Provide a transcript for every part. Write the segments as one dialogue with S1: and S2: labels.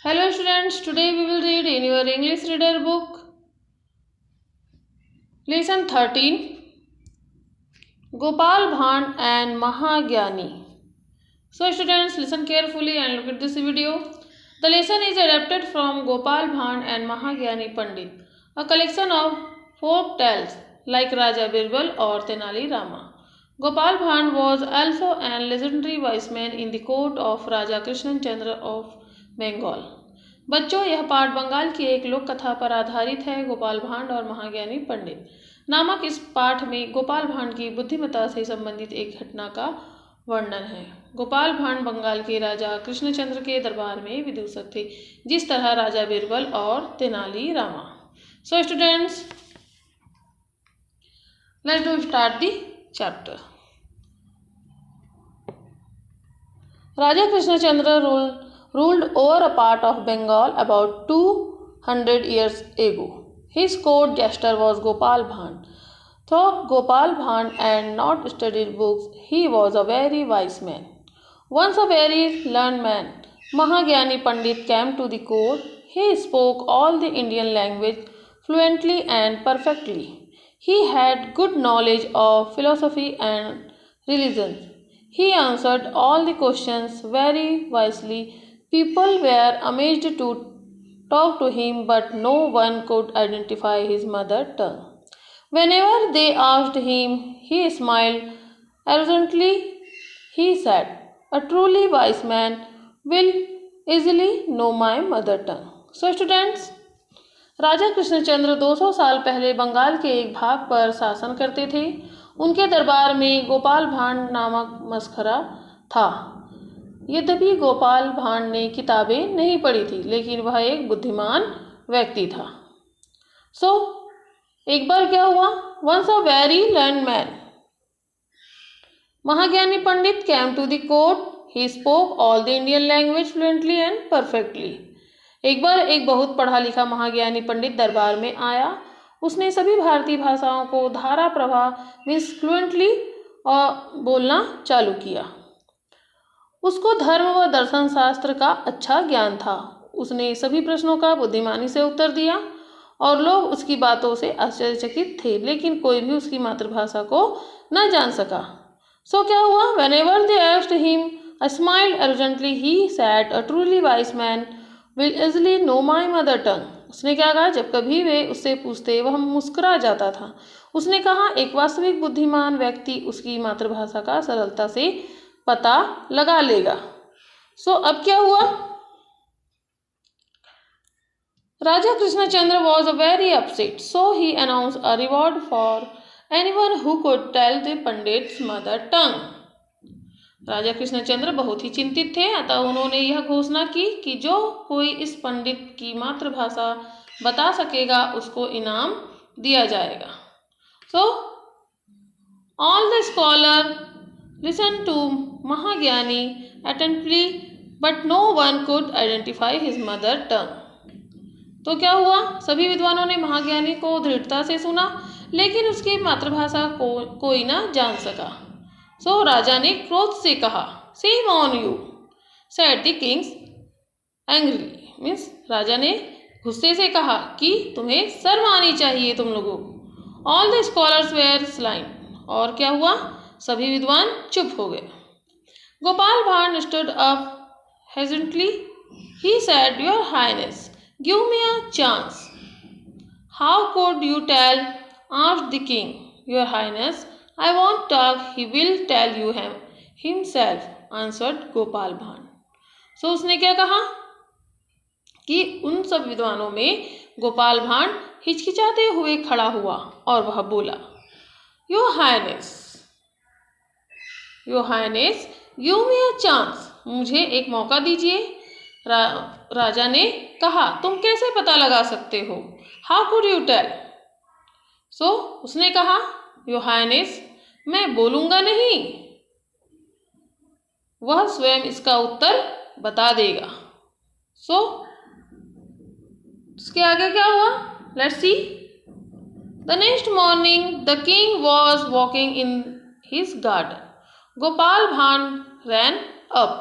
S1: Hello students, today we will read in your English reader book lesson 13 Gopal Bhan and Mahagyani. So students, listen carefully and look at this video. The lesson is adapted from Gopal Bhan and Mahagyani Pandit, a collection of folk tales like Raja Birbal or Tenali Rama. Gopal Bhan was also an legendary wise man in the court of Raja Krishnan Chandra of Bengal. बच्चों, यह पाठ बंगाल की एक लोक कथा पर आधारित है। गोपाल भांड और महाज्ञानी पंडित नामक इस पाठ में गोपाल भांड की बुद्धिमत्ता से संबंधित एक घटना का वर्णन है। गोपाल भांड बंगाल के राजा कृष्णचंद्र के दरबार में विदूषक थे, जिस तरह राजा बीरबल और Tenali Rama. So students, let's do start the chapter. Raja Krishnachandra ruled over a part of Bengal about 200 years ago. His court jester was Gopal Bhan. Though Gopal Bhan had not studied books, he was a very wise man. Once a very learned man, Mahagyani Pandit came to the court. He spoke all the Indian language fluently and perfectly. He had good knowledge of philosophy and religion. He answered all the questions very wisely. People were amazed to talk to him, but no one could identify his mother tongue. Whenever they asked him, he smiled arrogantly. He said, "A truly wise man will easily know my mother tongue." So students, राजा कृष्णचंद्र 200 साल पहले बंगाल के एक भाग पर शासन करते थे। उनके दरबार में गोपाल भांड नामक मस्खरा था। यद्यपि गोपाल भांड ने किताबें नहीं पढ़ी थी, लेकिन वह एक बुद्धिमान व्यक्ति था। एक बार क्या हुआ? Once a very learned man महाज्ञानी pandit came to the court. He spoke all the Indian language fluently and perfectly. एक बार एक बहुत पढ़ा लिखा महाज्ञानी पंडित दरबार में आया। उसने सभी भारतीय भाषाओं को धारा प्रवाह मीन्स फ्लुएंटली बोलना चालू किया। उसको धर्म व दर्शन शास्त्र का अच्छा ज्ञान था। उसने सभी प्रश्नों का बुद्धिमानी से उत्तर दिया और लोग उसकी बातों से आश्चर्यचकित थे, लेकिन कोई भी उसकी मातृभाषा को न जान सका। क्या हुआ? Whenever they asked him, I smiled arrogantly. He said, "A truly wise man will easily know my mother tongue." उसने क्या कहा? जब कभी वे उससे पूछते, वह मुस्कुरा जाता था। उसने कहा, एक वास्तविक बुद्धिमान व्यक्ति उसकी मातृभाषा का सरलता से पता लगा लेगा। अब क्या हुआ? Raja Krishnachandra was very upset, so he announced a reward for anyone who could tell the Pandit's mother tongue. राजा कृष्णचंद्र बहुत ही चिंतित थे, अतः उन्होंने यह घोषणा की कि जो कोई इस पंडित की मातृभाषा बता सकेगा, उसको इनाम दिया जाएगा। All the scholars listened to Mahagyani attentively, but no one could identify his mother tongue. क्या हुआ? सभी विद्वानों ने महाज्ञानी को दृढ़ता से सुना, लेकिन उसकी मातृभाषा को कोई न जान सका। राजा ने क्रोध से कहा, "Shame on you," said the king angrily. Means राजा ने गुस्से से कहा कि तुम्हें शर्म आनी चाहिए तुम लोगों को। All the scholars were silent. और क्या हुआ? सभी विद्वान चुप हो गए। गोपाल भांड stood up hesitantly. He said, "Your Highness, give me a chance." "How could you tell?" asked the king. "Your Highness, I won't talk. He will tell you himself," answered Gopal Bhan. उसने क्या कहा कि उन सब विद्वानों में गोपाल भांड हिचकिचाते हुए खड़ा हुआ और वह बोला, "Your Highness, give me a chance." मुझे एक मौका दीजिए। राजा ने कहा, "तुम कैसे पता लगा सकते हो?" "How could you tell?" उसने कहा, "Your Highness, मैं बोलूंगा नहीं, वह स्वयं इसका उत्तर बता देगा." उसके आगे क्या हुआ? Let's see. The next morning, the king was walking in his garden. Gopal Bhan ran up.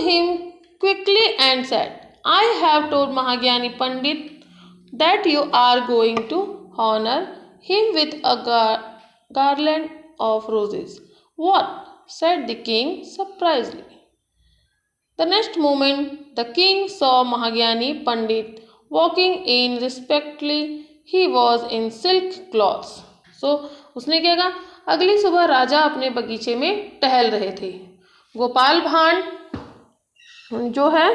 S1: him quickly and said, I have told Mahagyani Pandit that you are going to honor him with a garland of roses. What? Said the king surprisingly. The next moment, the king saw Mahagyani Pandit walking in respectfully. He was in silk cloths. So, उसने क्या कहा? अगली सुबह राजा अपने बगीचे में टहल रहे थे। गोपाल भांड जो है,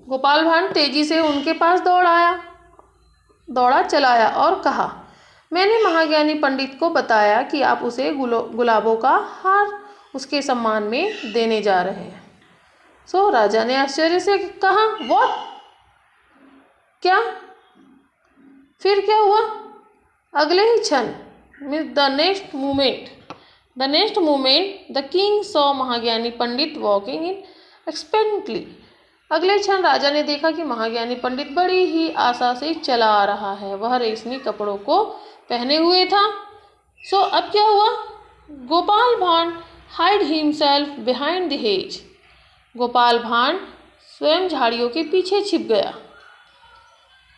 S1: गोपाल भांड तेजी से उनके पास दौड़ा चलाया और कहा, मैंने महाज्ञानी पंडित को बताया कि आप उसे गुलाबों का हार उसके सम्मान में देने जा रहे हैं। सो राजा ने आश्चर्य से कहा, व्हाट? क्या? फिर क्या हुआ? अगले ही क्षण, the next moment the king saw महाज्ञानी पंडित वॉकिंग इन एक्सपेक्टेंटली। अगले क्षण राजा ने देखा कि महाज्ञानी पंडित बड़ी ही आशा से चला आ रहा है। वह रेशमी कपड़ों को पहने हुए था। सो अब क्या हुआ? गोपाल भांड hide himself behind the hedge. Gopal भांड स्वयं झाड़ियों के पीछे छिप गया।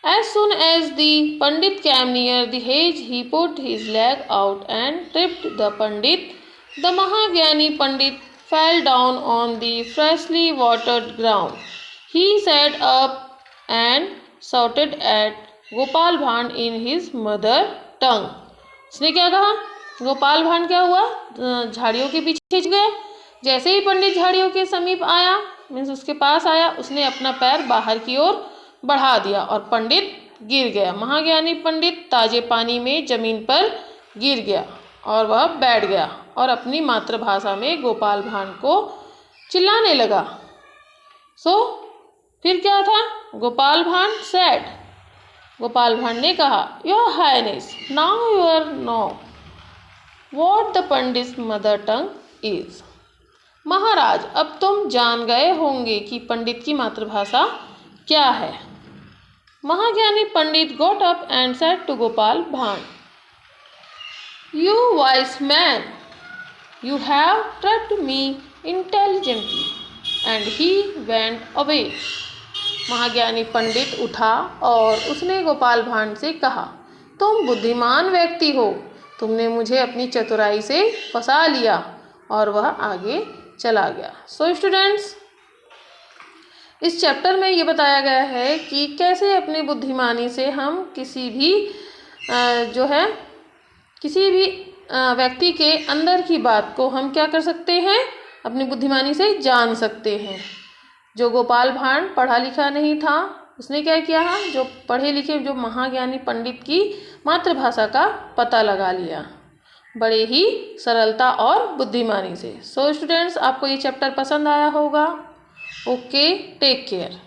S1: As soon as the Pandit came near the hedge, he put his leg out and tripped the Pandit. The Mahagyani Pandit fell down on the freshly watered ground. He sat up and shouted at Gopal Bhand in his mother tongue. उसने क्या कहा? गोपाल भांड क्या हुआ? झाड़ियों के पीछे छिप गया। जैसे ही पंडित झाड़ियों के समीप आया, मीन्स उसके पास आया, उसने अपना पैर बाहर की ओर बढ़ा दिया और पंडित गिर गया। महाज्ञानी पंडित ताजे पानी में जमीन पर गिर गया और वह बैठ गया और अपनी मातृभाषा में गोपाल भांड को चिल्लाने लगा। फिर क्या था? गोपाल भांड सेड, गोपाल भांड ने कहा, your highness, now you are know what the pandit mother tongue is. महाराज, अब तुम जान गए होंगे कि पंडित की मातृभाषा क्या है। महाज्ञानी पंडित got up and said to Gopal Bhand, You wise man, you have trapped me intelligently. And he went away. महाज्ञानी पंडित उठा और उसने गोपाल भांड से कहा, तुम बुद्धिमान व्यक्ति हो, तुमने मुझे अपनी चतुराई से फंसा लिया। और वह आगे चला गया। सो स्टूडेंट्स, इस चैप्टर में ये बताया गया है कि कैसे अपनी बुद्धिमानी से हम किसी भी व्यक्ति के अंदर की बात को हम क्या कर सकते हैं, अपनी बुद्धिमानी से जान सकते हैं। जो गोपाल भांड पढ़ा लिखा नहीं था, उसने क्या किया? जो पढ़े लिखे, जो महाज्ञानी पंडित की मातृभाषा का पता लगा लिया, बड़े ही सरलता और बुद्धिमानी से। सो स्टूडेंट्स, आपको ये चैप्टर पसंद आया होगा। Okay, take care.